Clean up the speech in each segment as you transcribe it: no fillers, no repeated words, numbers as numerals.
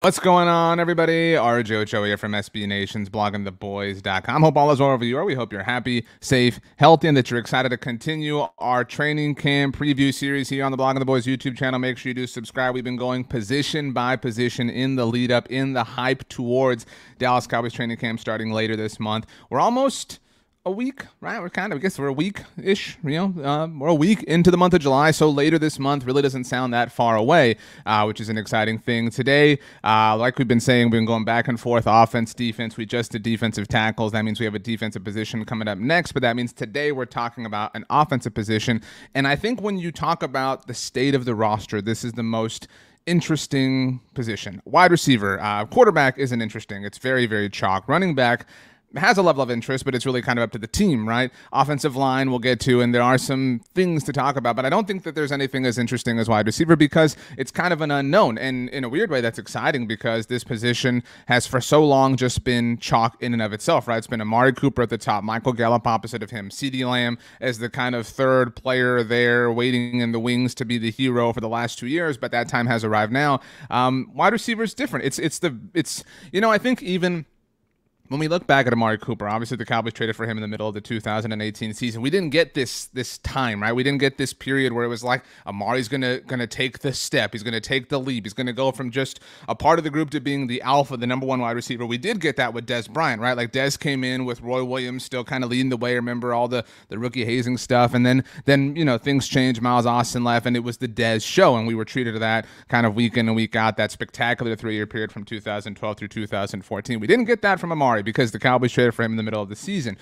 What's going on, everybody? RJ Ochoa here from SB Nation's bloggingtheboys.com. Hope all is well over you. We hope you're happy, safe, healthy, and that you're excited to continue our training camp preview series here on the Blogging the Boys YouTube channel. Make sure you do subscribe. We've been going position by position in the lead up, in the hype towards Dallas Cowboys training camp starting later this month. We're almost a week, right? I guess we're a week-ish, we're a week into the month of July, so later this month really doesn't sound that far away, which is an exciting thing. Today, like we've been saying, we've been going back and forth, offense, defense. We just did defensive tackles. That means we have a defensive position coming up next, but that means today we're talking about an offensive position, and I think when you talk about the state of the roster, this is the most interesting position. Wide receiver, quarterback isn't interesting. It's very, very chalk. Running back has a level of interest, but it's really kind of up to the team, right? Offensive line we'll get to, and there are some things to talk about, but I don't think that there's anything as interesting as wide receiver because it's kind of an unknown. And in a weird way, that's exciting because this position has for so long just been chalk in and of itself, right? It's been Amari Cooper at the top, Michael Gallup opposite of him, CeeDee Lamb as the kind of third player there waiting in the wings to be the hero for the last 2 years, but that time has arrived now. Wide receiver is different. I think even when we look back at Amari Cooper, obviously the Cowboys traded for him in the middle of the 2018 season. We didn't get this time, right? We didn't get this period where it was like Amari's gonna take the step, he's gonna take the leap, he's gonna go from just a part of the group to being the alpha, the number one wide receiver. We did get that with Dez Bryant, right? Like Dez came in with Roy Williams still kind of leading the way. Remember all the rookie hazing stuff, and then things changed. Miles Austin left, and it was the Dez show, and we were treated to that kind of week in and week out. That spectacular 3-year period from 2012 through 2014. We didn't get that from Amari because the Cowboys traded for him in the middle of the season.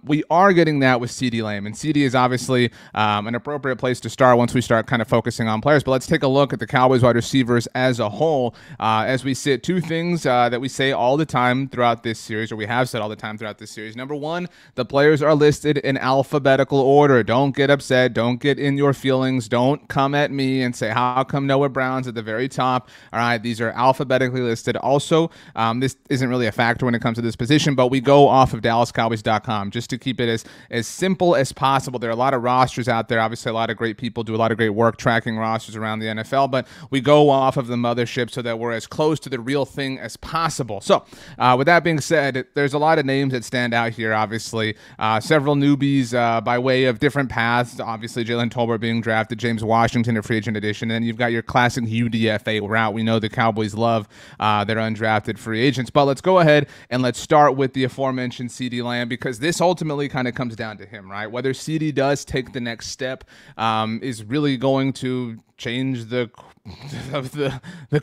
We are getting that with CeeDee Lamb, and CeeDee is obviously an appropriate place to start once we start kind of focusing on players. But let's take a look at the Cowboys wide receivers as a whole. As we sit, two things that we say all the time throughout this series, or we have said all the time throughout this series. Number one, the players are listed in alphabetical order. Don't get upset. Don't get in your feelings. Don't come at me and say, how come Noah Brown's at the very top? All right, these are alphabetically listed. Also, this isn't really a factor when it comes to this position, but we go off of DallasCowboys.com just to keep it as simple as possible. There are a lot of rosters out there. Obviously, a lot of great people do a lot of great work tracking rosters around the NFL, but we go off of the mothership so that we're as close to the real thing as possible. So, with that being said, there's a lot of names that stand out here, obviously. Several newbies by way of different paths. Obviously, Jalen Tolbert being drafted, James Washington, a free agent addition, and then you've got your classic UDFA route. We know the Cowboys love their undrafted free agents, but let's go ahead and let's start with the aforementioned CeeDee Lamb because this ultimately kind of comes down to him, right? Whether CeeDee does take the next step is really going to change the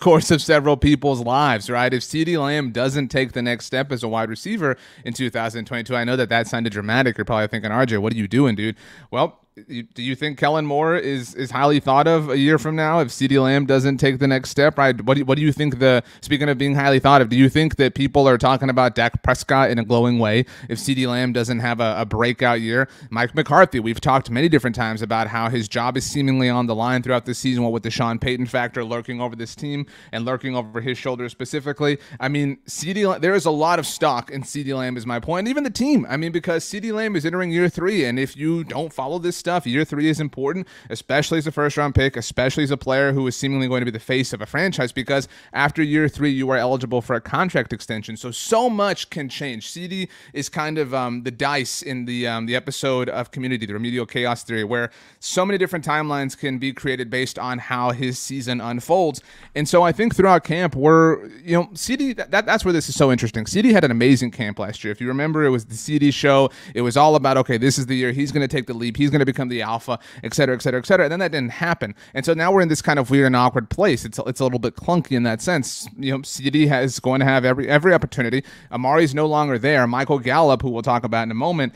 course of several people's lives, right? If CeeDee Lamb doesn't take the next step as a wide receiver in 2022, I know that sounded dramatic. You're probably thinking, RJ, what are you doing, dude? Well, do you think Kellen Moore is highly thought of a year from now if CeeDee Lamb doesn't take the next step, right? What do you think speaking of being highly thought of, do you think that people are talking about Dak Prescott in a glowing way if CeeDee Lamb doesn't have a breakout year? Mike McCarthy, we've talked many different times about how his job is seemingly on the line throughout this season, what with the Sean Payton factor lurking over this team and lurking over his shoulders specifically. I mean, there is a lot of stock in CeeDee Lamb is my point, and even the team. I mean, because CeeDee Lamb is entering year 3, and if you don't follow this stuff, year 3 is important, especially as a first-round pick, especially as a player who is seemingly going to be the face of a franchise, because after year 3, you are eligible for a contract extension. So much can change. CeeDee is kind of the dice in the episode of Community, the remedial chaos theory, where so many different timelines can be created based on how his season unfolds. And so I think throughout camp, CeeDee, that's where this is so interesting. CeeDee had an amazing camp last year. If you remember, it was the CeeDee show. It was all about, okay, this is the year he's going to take the leap. He's going to become the alpha, et cetera, et cetera, et cetera. And then that didn't happen. And so now we're in this kind of weird and awkward place. It's a little bit clunky in that sense. CeeDee is going to have every opportunity. Amari's no longer there. Michael Gallup, who we'll talk about in a moment,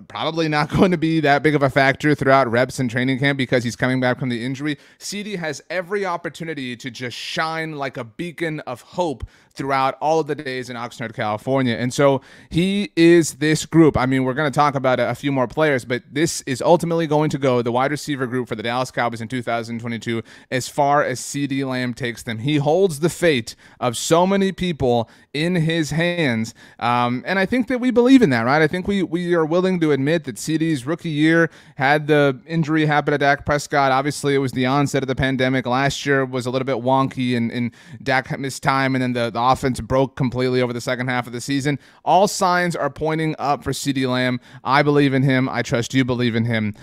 probably not going to be that big of a factor throughout reps and training camp because he's coming back from the injury. CeeDee has every opportunity to just shine like a beacon of hope throughout all of the days in Oxnard, California. And so he is this group. I mean, we're going to talk about a few more players, but this is ultimately going to go the wide receiver group for the Dallas Cowboys in 2022 as far as CeeDee Lamb takes them. He holds the fate of so many people in his hands. And I think that we believe in that, right? I think we are willing to admit that CeeDee's rookie year had the injury happen to Dak Prescott. Obviously, it was the onset of the pandemic. Last year was a little bit wonky, and Dak missed time, and then the offense broke completely over the second half of the season. All signs are pointing up for CeeDee Lamb. I believe in him. I trust you believe in him.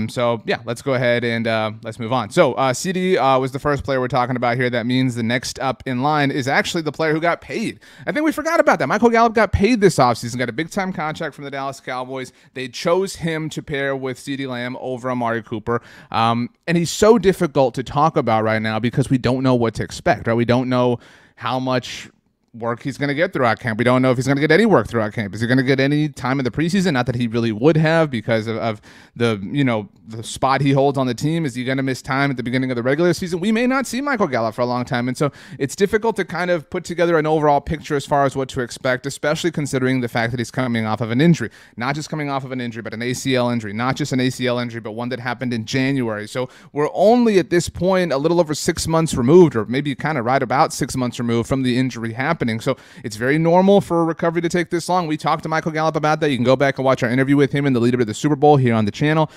So, yeah, let's go ahead and let's move on. So, CeeDee was the first player we're talking about here. That means the next up in line is actually the player who got paid. I think we forgot about that. Michael Gallup got paid this offseason, got a big-time contract from the Dallas Cowboys. They chose him to pair with CeeDee Lamb over Amari Cooper. And he's so difficult to talk about right now because we don't know what to expect, right? We don't know how much work he's going to get throughout camp. We don't know if he's going to get any work throughout camp. Is he going to get any time in the preseason? Not that he really would have because of the, the spot he holds on the team. Is he going to miss time at the beginning of the regular season? We may not see Michael Gallup for a long time. And so it's difficult to kind of put together an overall picture as far as what to expect, especially considering the fact that he's coming off of an injury, not just coming off of an injury, but an ACL injury, not just an ACL injury, but one that happened in January. So we're only at this point a little over 6 months removed, or maybe kind of right about 6 months removed from the injury happening. So it's very normal for a recovery to take this long. We talked to Michael Gallup about that. You can go back and watch our interview with him in the lead up to the Super Bowl here on the channel.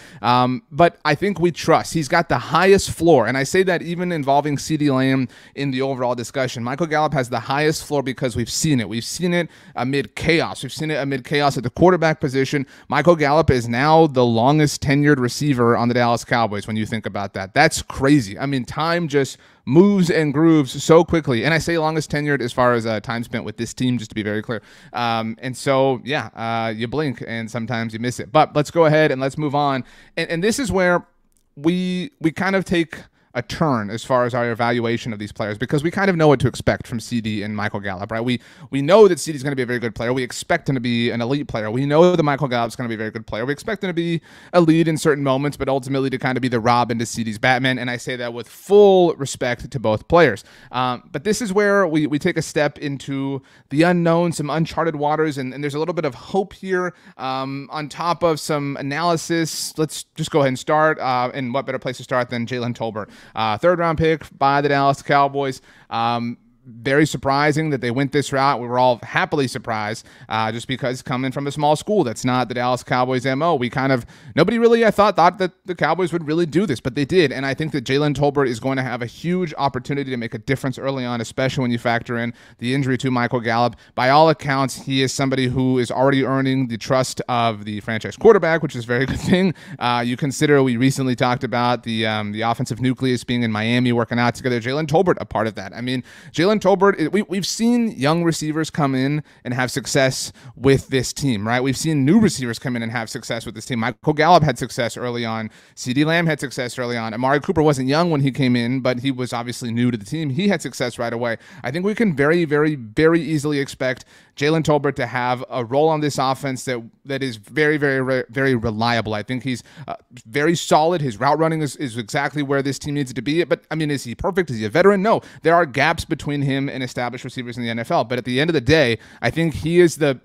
But I think we trust. He's got the highest floor, and I say that even involving CeeDee Lamb in the overall discussion. Michael Gallup has the highest floor because we've seen it. We've seen it amid chaos. We've seen it amid chaos at the quarterback position. Michael Gallup is now the longest tenured receiver on the Dallas Cowboys when you think about that. That's crazy. I mean, time just moves and grooves so quickly. And I say longest tenured as far as time spent with this team, just to be very clear. And so, yeah, you blink and sometimes you miss it. But let's go ahead and let's move on. And this is where we kind of take a turn as far as our evaluation of these players, because we kind of know what to expect from CeeDee and Michael Gallup, right? We know that CeeDee's going to be a very good player. We expect him to be an elite player. We know that Michael Gallup's going to be a very good player. We expect him to be a lead in certain moments, but ultimately to kind of be the Robin to CeeDee's Batman, and I say that with full respect to both players. But this is where we take a step into the unknown, some uncharted waters, and there's a little bit of hope here on top of some analysis. Let's just go ahead and start, and what better place to start than Jalen Tolbert. Third-round pick by the Dallas Cowboys. Very surprising that they went this route. We were all happily surprised just because coming from a small school, that's not the Dallas Cowboys MO. Nobody really, I thought that the Cowboys would really do this, but they did. And I think that Jalen Tolbert is going to have a huge opportunity to make a difference early on, especially when you factor in the injury to Michael Gallup. By all accounts, he is somebody who is already earning the trust of the franchise quarterback, which is a very good thing. You consider we recently talked about the offensive nucleus being in Miami working out together. Jalen Tolbert, a part of that. I mean, Jalen Tolbert, we've seen young receivers come in and have success with this team, right? We've seen new receivers come in and have success with this team. Michael Gallup had success early on. CeeDee Lamb had success early on. Amari Cooper wasn't young when he came in, but he was obviously new to the team. He had success right away. I think we can very, very, very easily expect Jalen Tolbert to have a role on this offense that is very, very, very reliable. I think he's very solid. His route running is exactly where this team needs it to be. But, I mean, is he perfect? Is he a veteran? No. There are gaps between him and established receivers in the NFL. But at the end of the day, I think he's not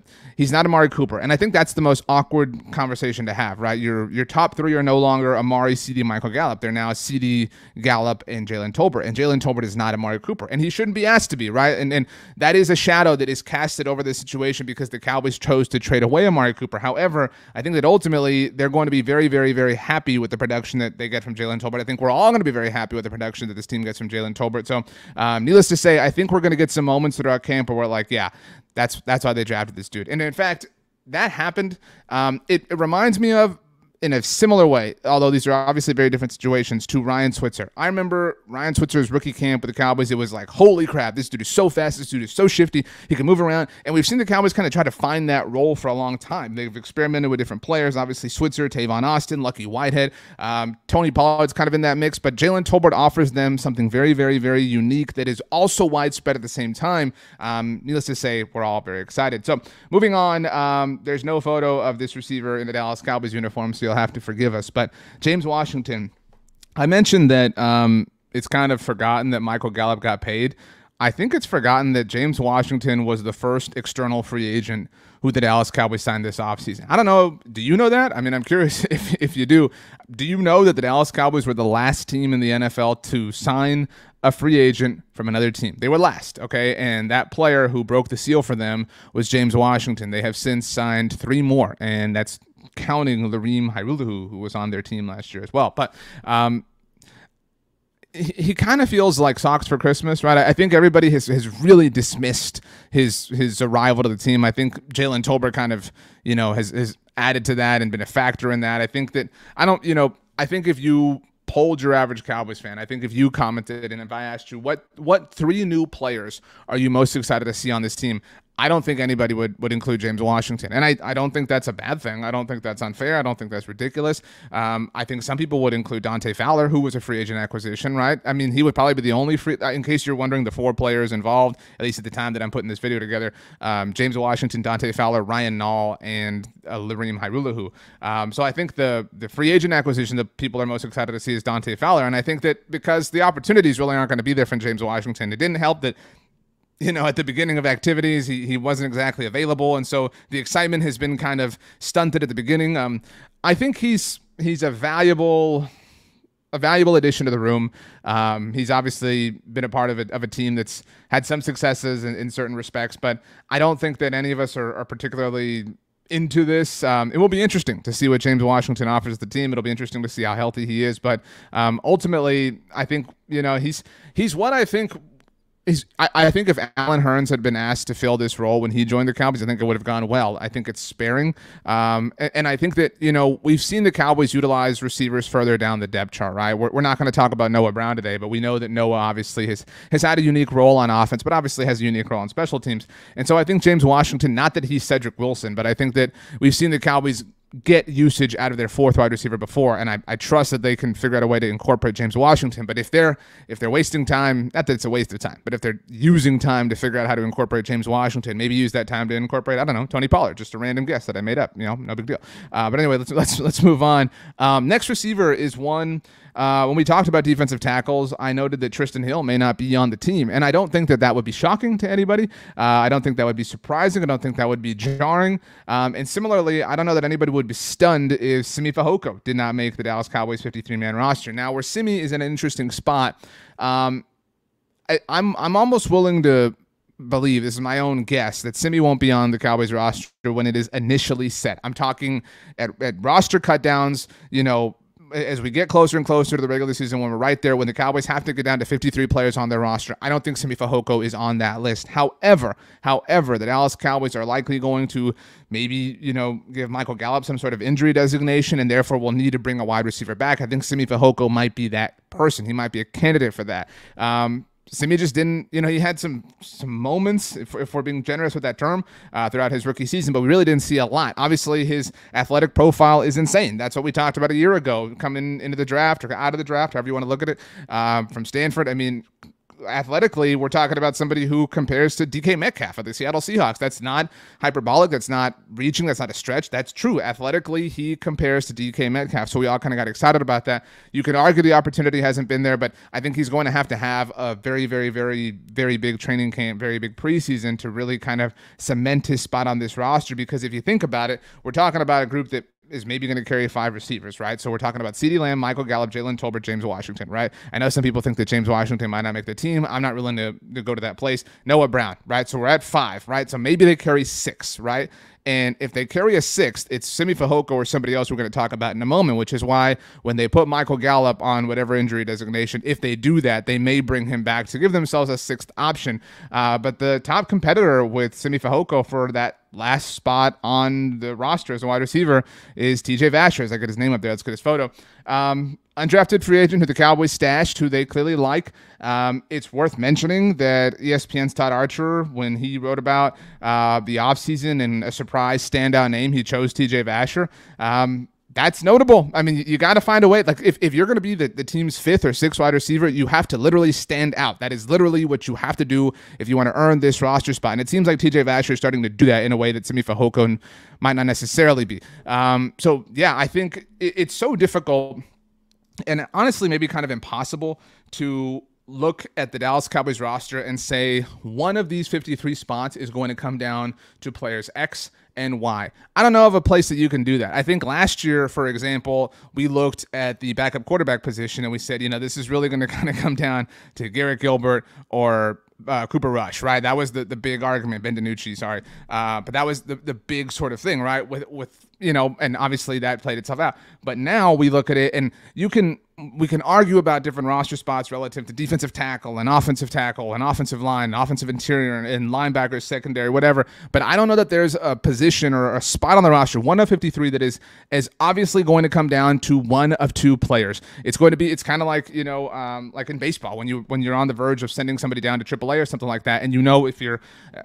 Amari Cooper. And I think that's the most awkward conversation to have, right? Your top three are no longer Amari, CeeDee, Michael Gallup. They're now CeeDee, Gallup, and Jalen Tolbert. And Jalen Tolbert is not Amari Cooper. And he shouldn't be asked to be, right? And that is a shadow that is casted over this situation because the Cowboys chose to trade away Amari Cooper. However, I think that ultimately they're going to be very, very, very happy with the production that they get from Jalen Tolbert. I think we're all going to be very happy with the production that this team gets from Jalen Tolbert. So needless to say, I think we're going to get some moments throughout camp where we're like, yeah, that's why they drafted this dude. And in fact, that happened. It reminds me of, in a similar way, although these are obviously very different situations, to Ryan Switzer. I remember Ryan Switzer's rookie camp with the Cowboys. It was like, holy crap, this dude is so fast, this dude is so shifty, he can move around. And we've seen the Cowboys kind of try to find that role for a long time. They've experimented with different players, obviously Switzer, Tavon Austin, Lucky Whitehead, Tony Pollard's kind of in that mix, but Jalen Tolbert offers them something very, very, very unique that is also widespread at the same time. Needless to say, we're all very excited. So moving on, there's no photo of this receiver in the Dallas Cowboys uniform, so you'll have to forgive us. But James Washington, I mentioned that it's kind of forgotten that Michael Gallup got paid. I think it's forgotten that James Washington was the first external free agent who the Dallas Cowboys signed this offseason. I don't know. Do you know that? I mean, I'm curious if you do. Do you know that the Dallas Cowboys were the last team in the NFL to sign a free agent from another team? They were last, okay? And that player who broke the seal for them was James Washington. They have since signed 3 more, and that's counting Lareem Hairulahu, who was on their team last year as well. But he kind of feels like socks for Christmas, right? I think everybody has really dismissed his arrival to the team. I think Jalen Tolbert kind of, has added to that and been a factor in that. I think that I think if you polled your average Cowboys fan, I think if you commented and if I asked you what 3 new players are you most excited to see on this team, I don't think anybody would include James Washington. And I don't think that's a bad thing. I don't think that's unfair. I don't think that's ridiculous. I think some people would include Dante Fowler, who was a free agent acquisition, right? I mean, he would probably be the only free, in case you're wondering, the 4 players involved, at least at the time that I'm putting this video together, James Washington, Dante Fowler, Ryan Nall, and Lareem Hairulahu. So I think the free agent acquisition that people are most excited to see is Dante Fowler. And I think that because the opportunities really aren't going to be there for James Washington, it didn't help that at the beginning of activities, he wasn't exactly available, and so the excitement has been kind of stunted at the beginning. I think he's a valuable addition to the room. He's obviously been a part of a team that's had some successes in certain respects, but I don't think that any of us are particularly into this. It will be interesting to see what James Washington offers the team. It'll be interesting to see how healthy he is, but ultimately, I think he's what I think. I think if Allen Hurns had been asked to fill this role when he joined the Cowboys, I think it would have gone well. I think it's sparing. And I think that, we've seen the Cowboys utilize receivers further down the depth chart, right? We're not going to talk about Noah Brown today, but we know that Noah obviously has had a unique role on offense, but obviously has a unique role on special teams. And so I think James Washington, not that he's Cedrick Wilson, but I think that we've seen the Cowboys get usage out of their 4th wide receiver before, and I trust that they can figure out a way to incorporate James Washington. But if they're wasting time, not that it's a waste of time, but if they're using time to figure out how to incorporate James Washington, maybe use that time to incorporate, I don't know, Tony Pollard, just a random guess that I made up, no big deal. But anyway, let's move on. Next receiver is one. When we talked about defensive tackles, I noted that Tristan Hill may not be on the team, and I don't think that would be shocking to anybody. I don't think that would be surprising. I don't think that would be jarring. And similarly, I don't know that anybody would be stunned if Simi Fehoko did not make the Dallas Cowboys 53-man roster. Now, where Simi is in an interesting spot, I'm almost willing to believe, this is my own guess, that Simi won't be on the Cowboys roster when it is initially set. I'm talking at roster cutdowns, as we get closer and closer to the regular season, when we're right there, when the Cowboys have to get down to 53 players on their roster, I don't think Simi Fehoko is on that list. However, the Dallas Cowboys are likely going to maybe, give Michael Gallup some sort of injury designation, and therefore will need to bring a wide receiver back. I think Simi Fehoko might be that person. He might be a candidate for that. Simi just didn't, he had some moments, if we're being generous with that term, throughout his rookie season, but we really didn't see a lot. Obviously, his athletic profile is insane. That's what we talked about a year ago, coming into the draft or out of the draft, however you want to look at it, from Stanford. I mean, athletically, we're talking about somebody who compares to DK Metcalf of the Seattle Seahawks. That's not hyperbolic. That's not reaching. That's not a stretch. That's true. Athletically, he compares to DK Metcalf. So we all kind of got excited about that. You could argue the opportunity hasn't been there, but I think he's going to have a very, very, very, very big training camp, very big preseason to really kind of cement his spot on this roster. Because if you think about it, we're talking about a group that is maybe going to carry 5 receivers, right? So we're talking about CeeDee Lamb, Michael Gallup, Jalen Tolbert, James Washington, right? I know some people think that James Washington might not make the team. I'm not willing to go to that place. Noah Brown, right? So we're at 5, right? So maybe they carry 6, right? And if they carry a 6th, it's Simi Fehoko or somebody else we're going to talk about in a moment, which is why when they put Michael Gallup on whatever injury designation, if they do that, they may bring him back to give themselves a 6th option. But the top competitor with Simi Fehoko for that last spot on the roster as a wide receiver is TJ Vasher. As I get his name up there, let's get his photo. Undrafted free agent who the Cowboys stashed, who they clearly like. It's worth mentioning that ESPN's Todd Archer, when he wrote about the offseason and a surprise standout name, he chose TJ Vasher. That's notable. I mean, you got to find a way. Like, if you're going to be the team's 5th or 6th wide receiver, you have to literally stand out. That is literally what you have to do if you want to earn this roster spot. And it seems like TJ Vasher is starting to do that in a way that Simi Fehoko might not necessarily be. So, yeah, I think it's so difficult and honestly maybe kind of impossible to look at the Dallas Cowboys roster and say one of these 53 spots is going to come down to players X and Y. I don't know of a place that you can do that. I think last year, for example, we looked at the backup quarterback position and we said, this is really going to kind of come down to Garrett Gilbert or Cooper Rush, right? That was the big argument. Ben DiNucci, sorry. But that was the big sort of thing, right? With and obviously that played itself out. But now we look at it and we can argue about different roster spots relative to defensive tackle and offensive line, offensive interior, and linebackers, secondary, whatever. But I don't know that there's a position or a spot on the roster, one of 53, that is obviously going to come down to one of two players. It's kind of like, like in baseball, when you're on the verge of sending somebody down to AAA or something like that, and if you're,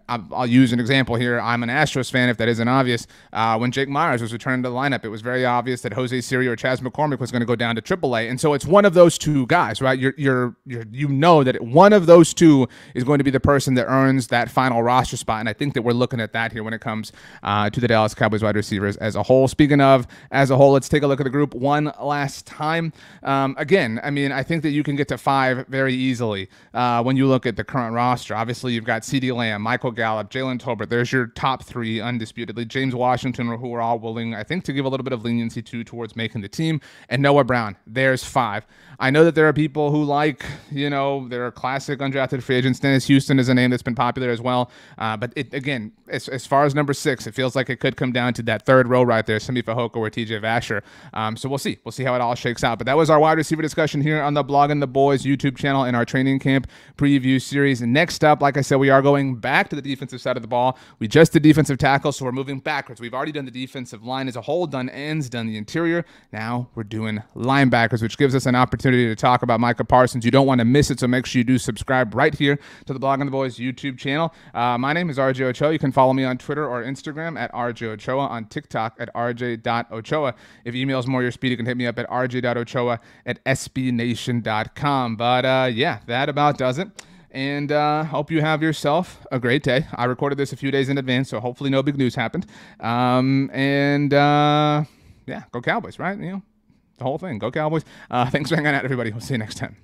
I'll use an example here. I'm an Astros fan, if that isn't obvious. When Jake Myers was returning to the lineup, it was very obvious that Jose Siri or Chas McCormick was going to go down to AAA. And so it's one of those two guys, right? You know that one of those two is going to be the person that earns that final roster spot, and I think that we're looking at that here when it comes to the Dallas Cowboys wide receivers as a whole. Speaking of as a whole, let's take a look at the group one last time. Again, I think that you can get to 5 very easily when you look at the current roster. Obviously, you've got CeeDee Lamb, Michael Gallup, Jalen Tolbert. There's your top 3 undisputedly. James Washington, who we're all willing, I think, to give a little bit of leniency to towards making the team, and Noah Brown. There's 5. I know that there are people who like, there are classic undrafted free agents. Dennis Houston is a name that's been popular as well. But again, as far as number 6, it feels like it could come down to that third row right there, Simi Fehoko or TJ Vasher. So we'll see. We'll see how it all shakes out. But that was our wide receiver discussion here on the Blogging the Boys YouTube channel in our training camp preview series. And next up, like I said, we are going back to the defensive side of the ball. We just did defensive tackle, so we're moving backwards. We've already done the defensive line as a whole, done ends, done the interior. Now we're doing linebackers, which gives us an opportunity to talk about Micah Parsons. You don't want to miss it, so make sure you do subscribe right here to the Blogging the Boys YouTube channel. My name is RJ Ochoa. You can follow me on Twitter or Instagram at RJ Ochoa, on TikTok at RJ.Ochoa. If email's more your speed, you can hit me up at rj.ochoa@sbnation.com. But yeah, that about does it. And hope you have yourself a great day. I recorded this a few days in advance, so hopefully no big news happened. Yeah, go Cowboys, right? The whole thing. Go Cowboys. Thanks for hanging out, everybody. We'll see you next time.